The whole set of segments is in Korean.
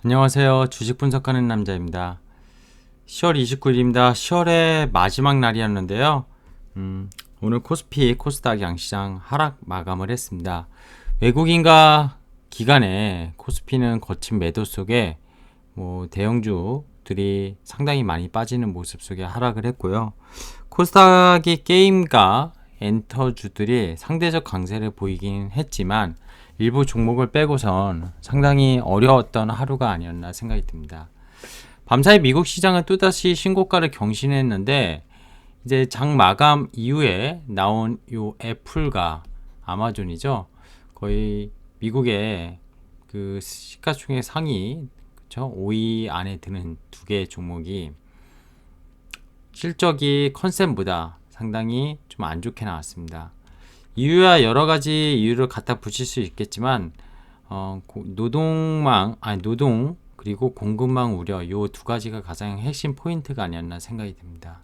안녕하세요. 주식 분석하는 남자입니다. 10월 29일입니다. 10월의 마지막 날이었는데요. 오늘 코스피, 코스닥 양시장 하락 마감을 했습니다. 외국인과 기관의 코스피는 거친 매도 속에 대형주들이 상당히 많이 빠지는 모습 속에 하락을 했고요. 코스닥이 게임과 엔터주들이 상대적 강세를 보이긴 했지만 일부 종목을 빼고선 상당히 어려웠던 하루가 아니었나 생각이 듭니다. 밤사이 미국 시장은 또다시 신고가를 경신했는데 이제 장 마감 이후에 나온 요 애플과 아마존이죠. 거의 미국의 그 시가총액 상위, 그쵸? 5위 안에 드는 두 개의 종목이 실적이 컨센보다 상당히 좀 안 좋게 나왔습니다. 이유야 여러 가지 이유를 갖다 붙일 수 있겠지만 노동 그리고 공급망 우려 요 두 가지가 가장 핵심 포인트가 아니었나 생각이 듭니다.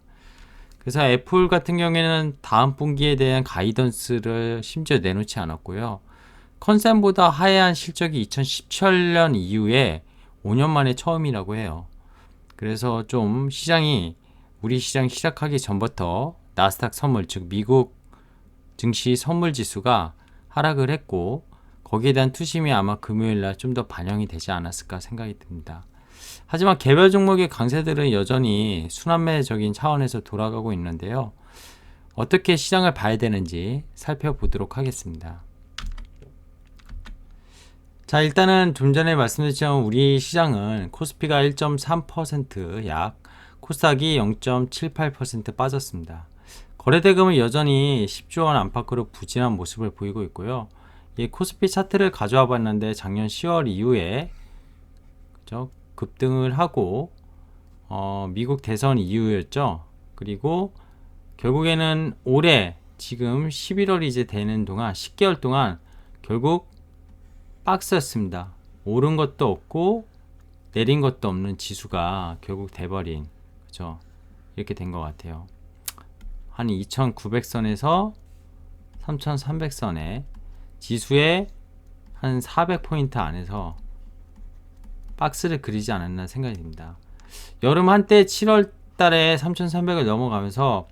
그래서 애플 같은 경우에는 다음 분기에 대한 가이던스를 심지어 내놓지 않았고요. 컨센보다 하회한 실적이 2017년 이후에 5년 만에 처음이라고 해요. 그래서 좀 시장이 우리 시장 시작하기 전부터 나스닥 선물 즉 미국 증시 선물 지수가 하락을 했고 거기에 대한 투심이 아마 금요일날 좀 더 반영이 되지 않았을까 생각이 듭니다. 하지만 개별 종목의 강세들은 여전히 순환매적인 차원에서 돌아가고 있는데요. 어떻게 시장을 봐야 되는지 살펴보도록 하겠습니다. 자, 일단은 좀 전에 말씀드렸지만 우리 시장은 코스피가 1.3% 약, 코스닥이 0.78% 빠졌습니다. 거래대금은 여전히 10조 원 안팎으로 부진한 모습을 보이고 있고요. 이 코스피 차트를 가져와 봤는데 작년 10월 이후에 그죠? 급등을 하고 미국 대선 이후였죠. 그리고 결국에는 올해 지금 11월이 이제 되는 동안 10개월 동안 결국 박스였습니다. 오른 것도 없고 내린 것도 없는 지수가 결국 돼버린 그죠? 이렇게 된 것 같아요. 한 2900선에서 3300선에 지수의 한 400포인트 안에서 박스를 그리지 않았나 생각이 듭니다. 여름 한때 7월 달에 3300을 넘어가면서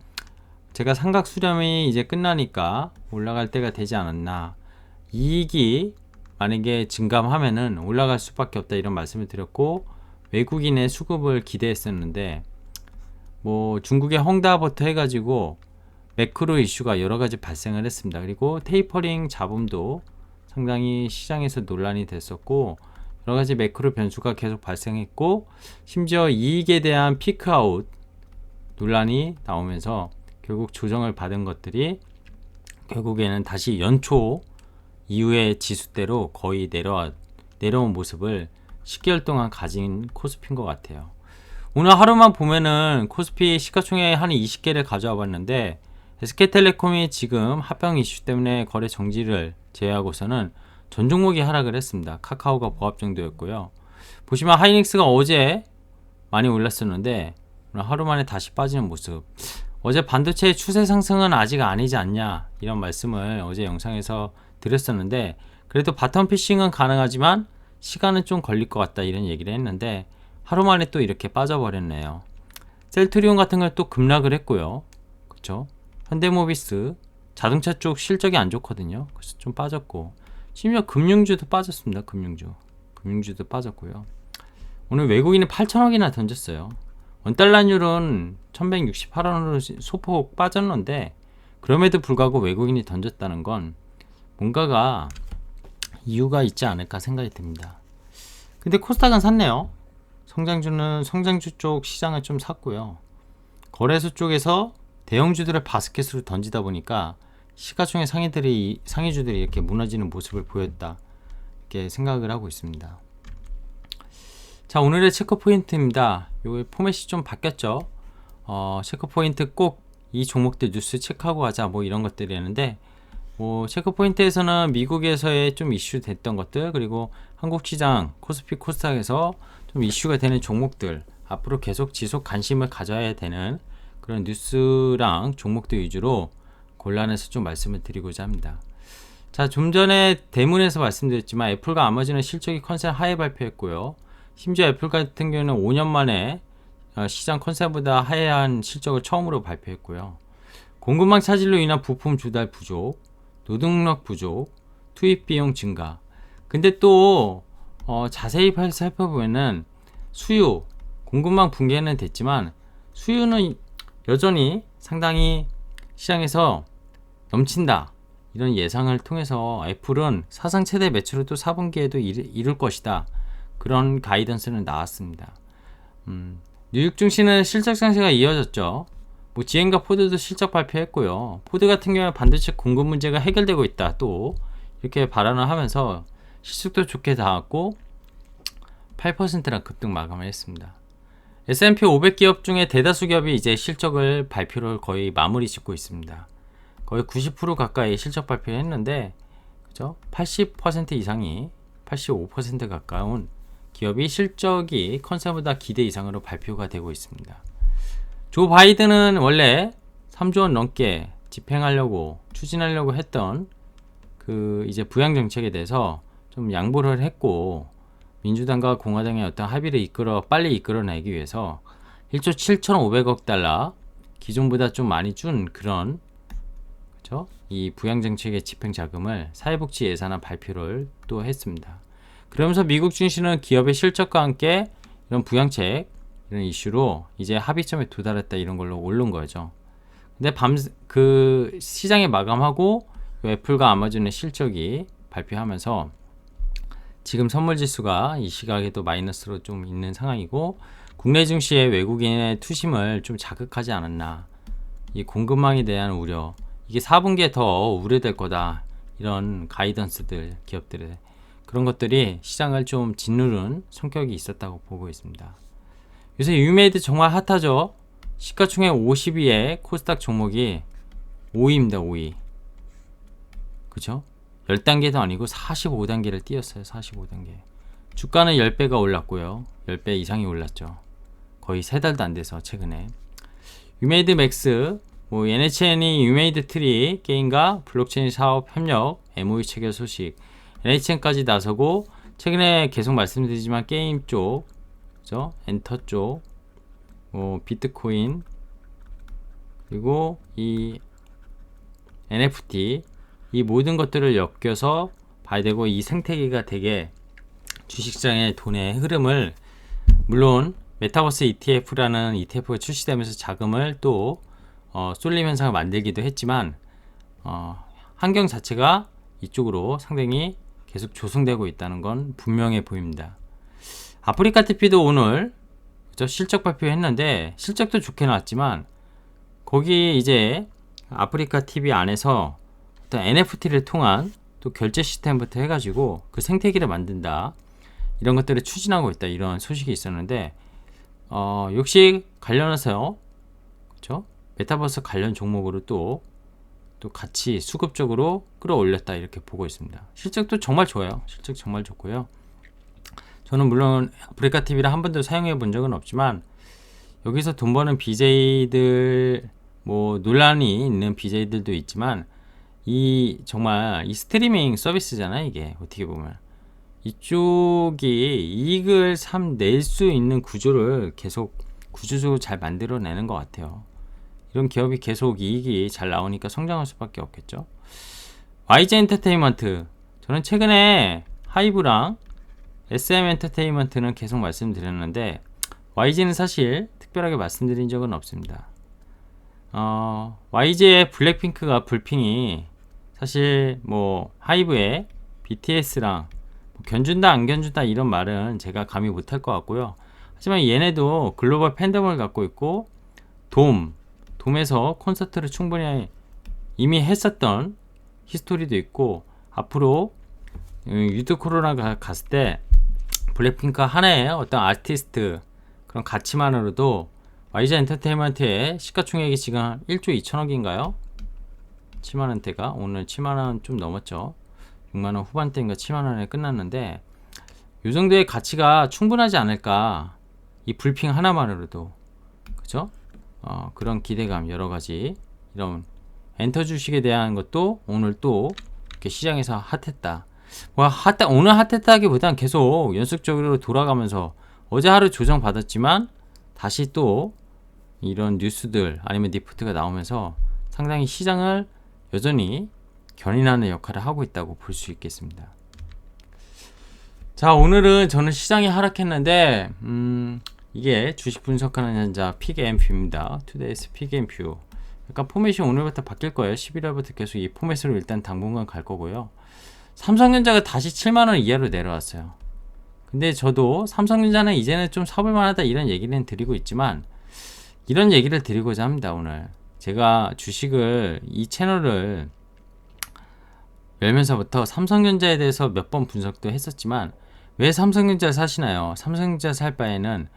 제가 삼각 수렴이 이제 끝나니까 올라갈 때가 되지 않았나, 이익이 만약에 증감하면은 올라갈 수밖에 없다 이런 말씀을 드렸고 외국인의 수급을 기대했었는데 중국의 헝다부터 해가지고 매크로 이슈가 여러가지 발생을 했습니다. 그리고 테이퍼링 잡음도 상당히 시장에서 논란이 됐었고 여러가지 매크로 변수가 계속 발생했고 심지어 이익에 대한 피크아웃 논란이 나오면서 결국 조정을 받은 것들이 결국에는 다시 연초 이후의 지수대로 거의 내려온 모습을 10개월 동안 가진 코스피인 것 같아요. 오늘 하루만 보면은 코스피 시가총액 한 20개를 가져와 봤는데 SK텔레콤이 지금 합병 이슈 때문에 거래 정지를 제외하고서는 전 종목이 하락을 했습니다. 카카오가 보합 정도였고요. 보시면 하이닉스가 어제 많이 올랐었는데 오늘 하루 만에 다시 빠지는 모습. 어제 반도체의 추세 상승은 아직 아니지 않냐 이런 말씀을 어제 영상에서 드렸었는데 그래도 바텀 피싱은 가능하지만 시간은 좀 걸릴 것 같다 이런 얘기를 했는데 하루 만에 또 이렇게 빠져버렸네요. 셀트리온 같은 걸 또 급락을 했고요. 그쵸? 현대모비스 자동차 쪽 실적이 안 좋거든요. 그래서 좀 빠졌고 심지어 금융주도 빠졌습니다. 금융주도 빠졌고요. 오늘 외국인이 8천억이나 던졌어요. 원달러율은 1168원으로 소폭 빠졌는데 그럼에도 불구하고 외국인이 던졌다는 건 뭔가가 이유가 있지 않을까 생각이 듭니다. 근데 코스닥은 샀네요. 성장주 쪽 시장을 좀 샀고요. 거래소 쪽에서 대형주들을 바스켓으로 던지다 보니까 시가총액 상위주들이 이렇게 무너지는 모습을 보였다 이렇게 생각을 하고 있습니다. 자, 오늘의 체크 포인트입니다. 요 포맷이 좀 바뀌었죠. 체크 포인트 꼭 이 종목들 뉴스 체크하고 가자 이런 것들이었는데 체크 포인트에서는 미국에서의 좀 이슈 됐던 것들 그리고 한국 시장 코스피 코스닥에서 좀 이슈가 되는 종목들 앞으로 계속 지속 관심을 가져야 되는 그런 뉴스랑 종목들 위주로 골라내서 좀 말씀을 드리고자 합니다. 자, 좀 전에 대문에서 말씀드렸지만 애플과 아마존의 실적이 컨센 하이 발표했고요. 심지어 애플 같은 경우는 5년 만에 시장 컨센서보다 하회한 실적을 처음으로 발표했고요. 공급망 차질로 인한 부품 조달 부족, 노동력 부족, 투입 비용 증가. 근데 또 자세히 살펴보면은 수요, 공급망 붕괴는 됐지만 수요는 여전히 상당히 시장에서 넘친다. 이런 예상을 통해서 애플은 사상 최대 매출을 또 4분기에도 이룰 것이다. 그런 가이던스는 나왔습니다. 뉴욕 증시는 실적 상승가 이어졌죠. 뭐 GM과 포드도 실적 발표했고요. 포드 같은 경우는 반도체 공급 문제가 해결되고 있다. 또 이렇게 발언을 하면서 실적도 좋게 나왔고 8%나 급등 마감을 했습니다. S&P 500 기업 중에 대다수 기업이 이제 실적을 발표를 거의 마무리 짓고 있습니다. 거의 90% 가까이 실적 발표를 했는데, 그죠? 80% 이상이 85% 가까운 기업이 실적이 컨센서보다 기대 이상으로 발표가 되고 있습니다. 조 바이든은 원래 3조 원 넘게 집행하려고 추진하려고 했던 그 이제 부양 정책에 대해서 좀 양보를 했고, 민주당과 공화당의 어떤 합의를 빨리 이끌어내기 위해서 1조 7,500억 달러 기존보다 좀 많이 준 그런, 그렇죠? 이 부양 정책의 집행 자금을 사회복지 예산안 발표를 또 했습니다. 그러면서 미국 증시는 기업의 실적과 함께 이런 부양책 이런 이슈로 이제 합의점에 도달했다 이런 걸로 오른 거죠. 근데 그 시장에 마감하고 애플과 아마존의 실적이 발표하면서 지금 선물 지수가 이 시각에도 마이너스로 좀 있는 상황이고, 국내 증시의 외국인의 투심을 좀 자극하지 않았나. 이 공급망에 대한 우려, 이게 4분기에 더 우려될 거다. 이런 가이던스들, 기업들의 그런 것들이 시장을 좀 짓누른 성격이 있었다고 보고 있습니다. 요새 유메이드 정말 핫하죠. 시가총액 50위에 코스닥 종목이 5위입니다. 5위. 그죠? 10단계도 아니고 45단계를 뛰었어요. 45단계. 주가는 10배가 올랐고요. 10배 이상이 올랐죠. 거의 3달도 안 돼서 최근에. 유메이드 맥스, 뭐 NHN이 유메이드 트리 게임과 블록체인 사업 협력 MOU 체결 소식, NHN까지 나서고, 최근에 계속 말씀드리지만 게임 쪽, 그죠? 엔터 쪽, 비트코인, 그리고 이 NFT, 이 모든 것들을 엮여서 봐야 되고, 이 생태계가 되게 주식시장의 돈의 흐름을, 물론 메타버스 ETF라는 ETF가 출시되면서 자금을 또 쏠림 현상을 만들기도 했지만 환경 자체가 이쪽으로 상당히 계속 조성되고 있다는 건 분명해 보입니다. 아프리카 TV도 오늘 실적 발표했는데 실적도 좋게 나왔지만, 거기 이제 아프리카 TV 안에서 NFT를 통한 또 결제 시스템부터 해가지고 그 생태계를 만든다, 이런 것들을 추진하고 있다, 이런 소식이 있었는데, 역시 관련해서, 그렇죠? 메타버스 관련 종목으로 또 같이 수급적으로 끌어올렸다, 이렇게 보고 있습니다. 실적도 정말 좋아요. 실적 정말 좋고요. 저는 물론 아프리카 TV를 한 번도 사용해 본 적은 없지만, 여기서 돈 버는 BJ들, 뭐 논란이 있는 BJ들도 있지만, 정말 이 스트리밍 서비스잖아요. 이게 어떻게 보면 이쪽이 이익을 낼 수 있는 구조를 계속 구조적으로 잘 만들어내는 것 같아요. 이런 기업이 계속 이익이 잘 나오니까 성장할 수밖에 없겠죠. YG 엔터테인먼트, 저는 최근에 하이브랑 SM 엔터테인먼트는 계속 말씀드렸는데, YG는 사실 특별하게 말씀드린 적은 없습니다. YG의 블랙핑크가 불핑이 사실 뭐 하이브의 BTS랑 견준다 안 견준다 이런 말은 제가 감히 못할 것 같고요. 하지만 얘네도 글로벌 팬덤을 갖고 있고, 돔에서 콘서트를 충분히 이미 했었던 히스토리도 있고, 앞으로 유드 코로나가 갔을 때 블랙핑크 하나의 어떤 아티스트 그런 가치만으로도 YG 엔터테인먼트의 시가총액이 지금 1조 2천억인가요? 7만원대가 오늘 7만원 좀 넘었죠. 6만원 후반대인가 7만원에 끝났는데, 이 정도의 가치가 충분하지 않을까, 이 불핑 하나만으로도. 그죠? 그런 기대감, 여러가지 이런 엔터 주식에 대한 것도 오늘 또 이렇게 시장에서 핫했다. 오늘 핫했다기보단 계속 연속적으로 돌아가면서 어제 하루 조정 받았지만 다시 또 이런 뉴스들 아니면 니프트가 나오면서 상당히 시장을 여전히 견인하는 역할을 하고 있다고 볼 수 있겠습니다. 자, 오늘은 저는 시장이 하락했는데 이게 주식 분석하는 현자 픽앤뷰입니다. 투데이스 픽앤뷰. 약간 포맷이 오늘부터 바뀔 거예요. 11월부터 계속 이 포맷으로 일단 당분간 갈 거고요. 삼성전자가 다시 7만원 이하로 내려왔어요. 근데 저도 삼성전자는 이제는 좀 사볼 만하다 이런 얘기는 드리고 있지만 이런 얘기를 드리고자 합니다. 오늘 제가 주식을 이 채널을 열면서부터 삼성전자에 대해서 몇 번 분석도 했었지만 왜 삼성전자를 사시나요? 삼성전자 살 바에는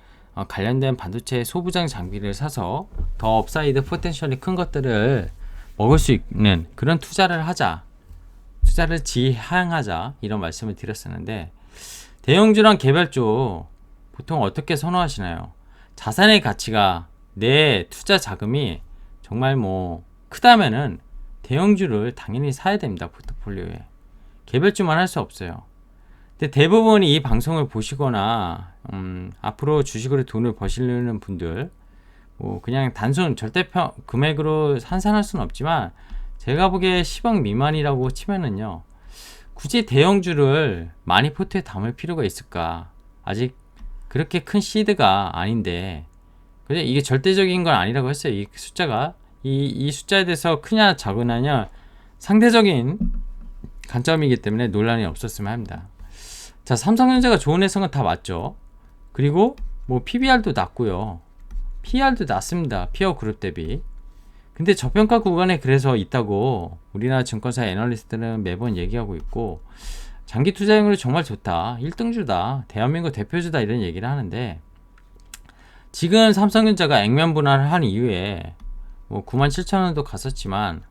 관련된 반도체 소부장 장비를 사서 더 업사이드 포텐셜이 큰 것들을 먹을 수 있는 그런 투자를 하자, 투자를 지향하자 이런 말씀을 드렸었는데 대형주랑 개별주 보통 어떻게 선호하시나요? 자산의 가치가 내 투자 자금이 정말 뭐 크다면은 대형주를 당연히 사야 됩니다. 포트폴리오에. 개별주만 할 수 없어요. 근데 대부분이 이 방송을 보시거나 앞으로 주식으로 돈을 버시려는 분들 뭐 그냥 단순 절대 금액으로 환산할 수는 없지만 제가 보기에 10억 미만이라고 치면은요 굳이 대형주를 많이 포트에 담을 필요가 있을까? 아직 그렇게 큰 시드가 아닌데 그죠? 이게 절대적인 건 아니라고 했어요. 이 숫자가 이 숫자에 대해서 크냐 작으냐 상대적인 관점이기 때문에 논란이 없었으면 합니다. 자, 삼성전자가 좋은 회사는 다 맞죠. 그리고 뭐 PBR도 낮고요. PR도 낮습니다. 피어 그룹 대비. 근데 저평가 구간에 그래서 있다고 우리나라 증권사 애널리스트는 매번 얘기하고 있고 장기 투자용으로 정말 좋다. 1등주다. 대한민국 대표주다. 이런 얘기를 하는데 지금 삼성전자가 액면 분할을 한 이후에 뭐 97,000원도 갔었지만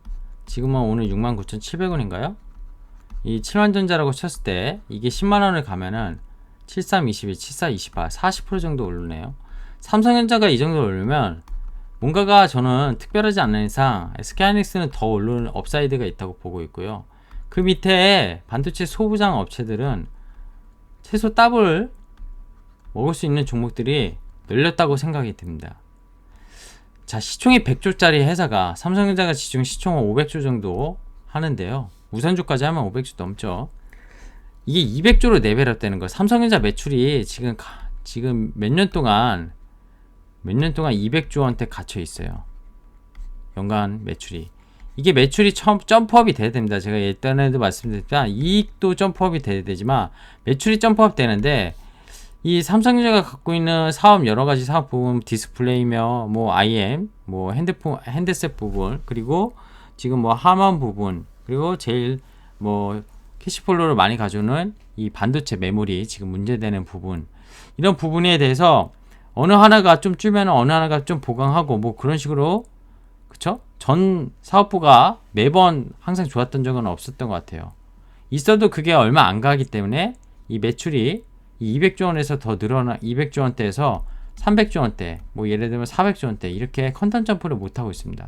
지금은 오늘 69,700원인가요? 이 7만전자라고 쳤을 때 이게 10만원을 가면은 7321, 7428, 40% 정도 오르네요. 삼성전자가 이 정도 오르면 뭔가가 저는 특별하지 않는 이상 SK하이닉스는 더 오르는 업사이드가 있다고 보고 있고요. 그 밑에 반도체 소부장 업체들은 최소 더블 먹을 수 있는 종목들이 늘렸다고 생각이 듭니다. 자, 시총이 100조짜리 회사가 삼성전자가 지금 시총은 500조 정도 하는데요. 우선주까지 하면 500조 넘죠. 이게 200조로 레벨업 되는 거. 삼성전자 매출이 지금 몇 년 동안 200조 원대 갇혀 있어요. 연간 매출이. 이게 매출이 점프업이 돼야 됩니다. 제가 예전에도 말씀드렸지만 이익도 점프업이 돼야 되지만 매출이 점프업 되는데 이 삼성전자가 갖고 있는 사업 여러 가지 사업 부분 디스플레이며 뭐 IM 뭐 핸드셋 부분 그리고 지금 뭐 하만 부분 그리고 제일 뭐 캐시플로우를 많이 가져오는 이 반도체 메모리 지금 문제되는 부분 이런 부분에 대해서 어느 하나가 좀 줄면 어느 하나가 좀 보강하고 뭐 그런 식으로 그쵸? 전 사업부가 매번 항상 좋았던 적은 없었던 것 같아요. 있어도 그게 얼마 안 가기 때문에 이 매출이 이 200조 원에서 더 늘어나 200조 원대에서 300조 원대 뭐 예를 들면 400조 원대 이렇게 컨탄 점프를 못 하고 있습니다.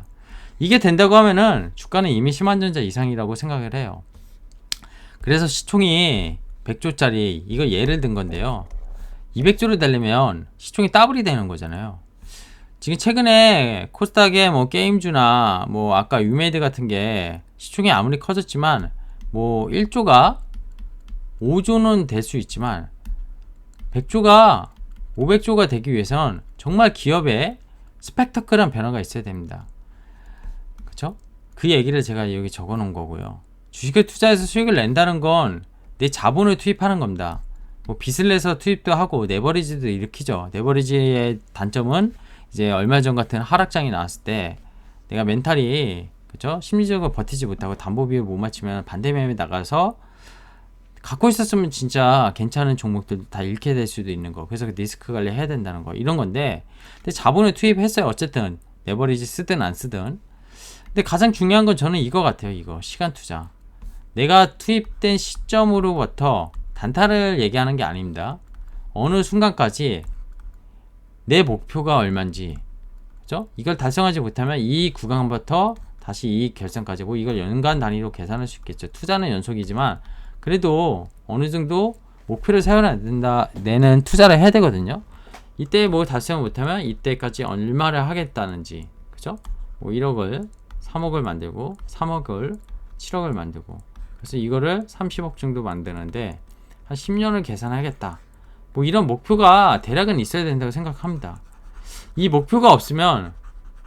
이게 된다고 하면은 주가는 이미 심한전자 이상이라고 생각을 해요. 그래서 시총이 100조짜리 이거 예를 든 건데요. 200조를 되려면 시총이 더블이 되는 거잖아요. 지금 최근에 코스닥의 뭐 게임주나 뭐 아까 유메이드 같은 게 시총이 아무리 커졌지만 뭐 1조가 5조는 될 수 있지만 100조가 500조가 되기 위해선 정말 기업에 스펙터클한 변화가 있어야 됩니다. 그쵸? 그 얘기를 제가 여기 적어 놓은 거고요. 주식을 투자해서 수익을 낸다는 건 내 자본을 투입하는 겁니다. 뭐 빚을 내서 투입도 하고 레버리지도 일으키죠. 레버리지의 단점은 이제 얼마 전 같은 하락장이 나왔을 때 내가 멘탈이 그쵸? 심리적으로 버티지 못하고 담보비율 못 맞추면 반대매매 나가서 갖고 있었으면 진짜 괜찮은 종목들 다 잃게 될 수도 있는 거. 그래서 리스크 관리 해야 된다는 거. 이런 건데 근데 자본을 투입했어요. 어쨌든 레버리지 쓰든 안 쓰든. 근데 가장 중요한 건 저는 이거 같아요. 이거 시간 투자. 내가 투입된 시점으로부터 단타를 얘기하는 게 아닙니다. 어느 순간까지 내 목표가 얼마인지 그죠? 이걸 달성하지 못하면 이 구간부터 다시 이익 결정까지 뭐 이걸 연간 단위로 계산할 수 있겠죠. 투자는 연속이지만 그래도 어느 정도 목표를 세워야 된다, 내는 투자를 해야 되거든요. 이때 뭐 달성 못하면 이때까지 얼마를 하겠다는지, 그죠? 뭐 1억을 3억을 만들고 3억을 7억을 만들고, 그래서 이거를 30억 정도 만드는데 한 10년을 계산하겠다, 뭐 이런 목표가 대략은 있어야 된다고 생각합니다. 이 목표가 없으면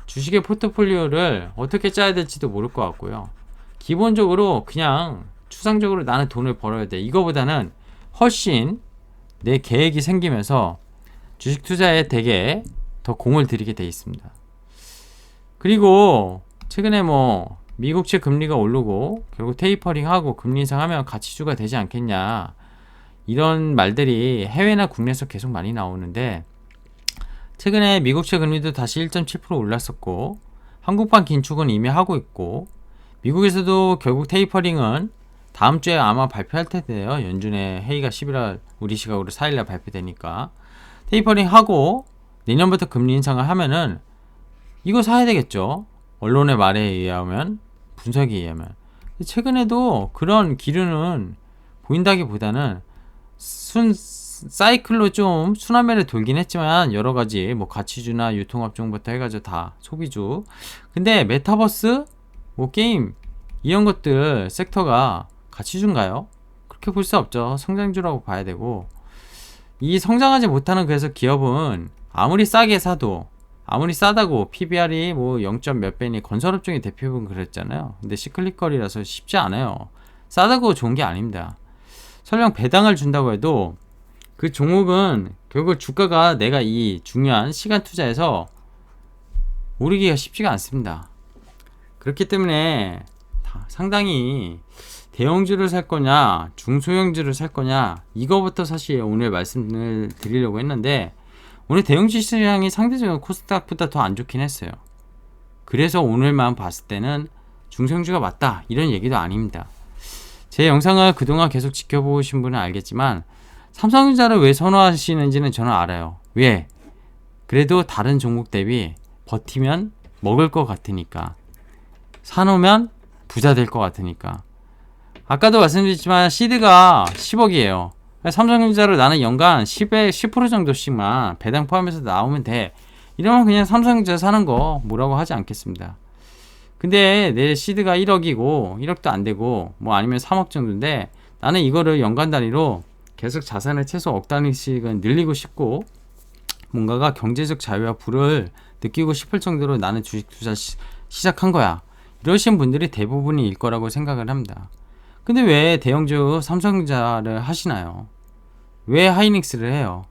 주식의 포트폴리오를 어떻게 짜야 될지도 모를 것 같고요. 기본적으로 그냥 추상적으로 나는 돈을 벌어야 돼, 이거보다는 훨씬 내 계획이 생기면서 주식 투자에 되게 더 공을 들이게 돼 있습니다. 그리고 최근에 뭐 미국채 금리가 오르고 결국 테이퍼링하고 금리 인상하면 가치주가 되지 않겠냐, 이런 말들이 해외나 국내에서 계속 많이 나오는데, 최근에 미국채 금리도 다시 1.7% 올랐었고 한국판 긴축은 이미 하고 있고, 미국에서도 결국 테이퍼링은 다음 주에 아마 발표할 텐데요. 연준의 회의가 11월 우리 시각으로 4일날 발표되니까 테이퍼링 하고 내년부터 금리 인상을 하면은 이거 사야 되겠죠. 언론의 말에 의하면, 분석에 의하면. 최근에도 그런 기류는 보인다기보다는 사이클로 좀 순환매를 돌긴 했지만, 여러 가지 뭐 가치주나 유통업종부터 해가지고 다 소비주. 근데 메타버스, 뭐 게임 이런 것들 섹터가 가치주인가요? 그렇게 볼 수 없죠. 성장주라고 봐야 되고, 이 성장하지 못하는 그래서 기업은 아무리 싸게 사도, 아무리 싸다고 PBR이 뭐 0. 몇 배니 건설업종의 대표분 그랬잖아요. 근데 시클리컬이라서 쉽지 않아요. 싸다고 좋은 게 아닙니다. 설령 배당을 준다고 해도 그 종목은 결국 주가가 내가 이 중요한 시간 투자에서 오르기가 쉽지가 않습니다. 그렇기 때문에 상당히 대형주를 살 거냐 중소형주를 살 거냐, 이거부터 사실 오늘 말씀을 드리려고 했는데, 오늘 대형주 시장이 상대적으로 코스닥보다 더 안 좋긴 했어요. 그래서 오늘만 봤을 때는 중소형주가 맞다, 이런 얘기도 아닙니다. 제 영상을 그동안 계속 지켜보신 분은 알겠지만 삼성전자를 왜 선호하시는지는 저는 알아요. 왜? 그래도 다른 종목 대비 버티면 먹을 것 같으니까, 사놓으면 부자 될 것 같으니까. 아까도 말씀드렸지만 시드가 10억이에요. 삼성전자를 나는 연간 10% 정도씩만 배당 포함해서 나오면 돼, 이러면 그냥 삼성전자 사는 거 뭐라고 하지 않겠습니다. 근데 내 시드가 1억이고 1억도 안 되고 뭐 아니면 3억 정도인데, 나는 이거를 연간 단위로 계속 자산을 최소 억 단위씩은 늘리고 싶고, 뭔가가 경제적 자유와 부를 느끼고 싶을 정도로 나는 주식 투자 시작한 거야, 이러신 분들이 대부분일 거라고 생각을 합니다. 근데 왜 대형주 삼성전자를 하시나요? 왜 하이닉스를 해요?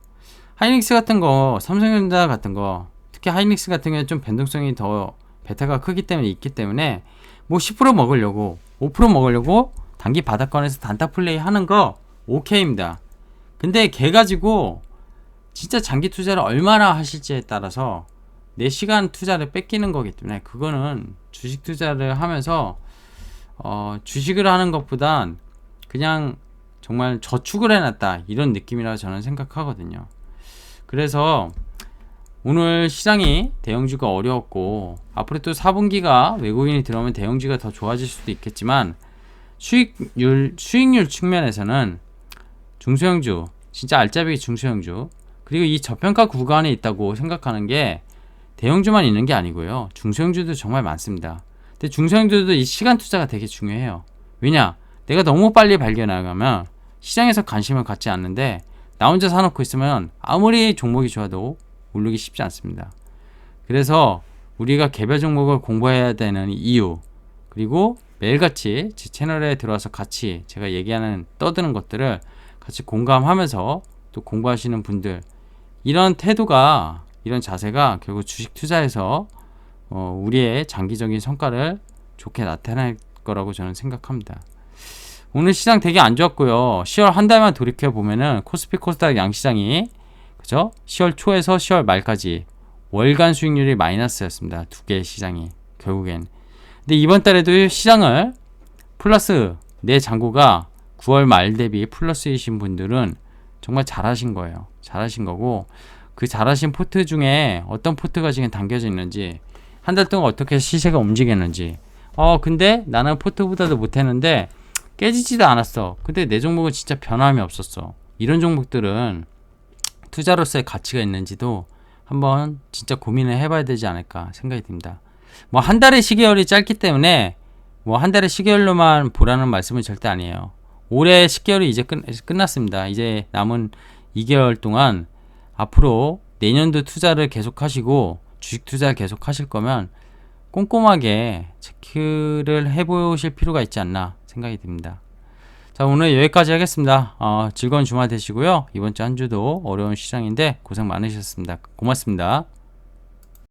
하이닉스 같은 거, 삼성전자 같은 거, 특히 하이닉스 같은 경우는 좀 변동성이 더 베타가 크기 때문에 있기 때문에 뭐 10% 먹으려고 5% 먹으려고 단기 바닥권에서 단타 플레이 하는 거 오케이입니다. 근데 걔 가지고 진짜 장기 투자를 얼마나 하실지에 따라서 내 시간 투자를 뺏기는 거기 때문에, 그거는 주식 투자를 하면서 주식을 하는 것보단 그냥 정말 저축을 해놨다, 이런 느낌이라고 저는 생각하거든요. 그래서 오늘 시장이 대형주가 어려웠고, 앞으로 또 4분기가 외국인이 들어오면 대형주가 더 좋아질 수도 있겠지만, 수익률 측면에서는 중소형주, 진짜 알짜배기 중소형주, 그리고 이 저평가 구간에 있다고 생각하는 게 대형주만 있는 게 아니고요, 중소형주도 정말 많습니다. 근데 중소형주도 이 시간 투자가 되게 중요해요. 왜냐? 내가 너무 빨리 발견하면 시장에서 관심을 갖지 않는데, 나 혼자 사놓고 있으면 아무리 종목이 좋아도 오르기 쉽지 않습니다. 그래서 우리가 개별 종목을 공부해야 되는 이유, 그리고 매일같이 제 채널에 들어와서 같이 제가 얘기하는 떠드는 것들을 같이 공감하면서 또 공부하시는 분들, 이런 태도가, 이런 자세가 결국 주식 투자에서 우리의 장기적인 성과를 좋게 나타낼 거라고 저는 생각합니다. 오늘 시장 되게 안 좋았고요. 10월 한 달만 돌이켜 보면은 코스피 코스닥 양시장이, 그죠? 10월 초에서 10월 말까지 월간 수익률이 마이너스였습니다. 두 개의 시장이 결국엔. 근데 이번 달에도 시장을 플러스, 내 잔고가 9월 말 대비 플러스이신 분들은 정말 잘하신 거예요. 잘하신 거고, 그 잘하신 포트 중에 어떤 포트가 지금 담겨져 있는지, 한 달 동안 어떻게 시세가 움직였는지, 근데 나는 포트보다도 못했는데 깨지지도 않았어. 근데 내 종목은 진짜 변함이 없었어. 이런 종목들은 투자로서의 가치가 있는지도 한번 진짜 고민을 해봐야 되지 않을까 생각이 듭니다. 뭐 한 달의 시계열이 짧기 때문에 뭐 한 달의 시계열로만 보라는 말씀은 절대 아니에요. 올해 시계열이 이제 끝났습니다. 이제 남은 2개월 동안 앞으로 내년도 투자를 계속 하시고 주식 투자를 계속 하실 거면 꼼꼼하게 체크를 해보실 필요가 있지 않나 생각이 듭니다. 자, 오늘 여기까지 하겠습니다. 즐거운 주말 되시고요. 이번 주 한 주도 어려운 시장인데 고생 많으셨습니다. 고맙습니다.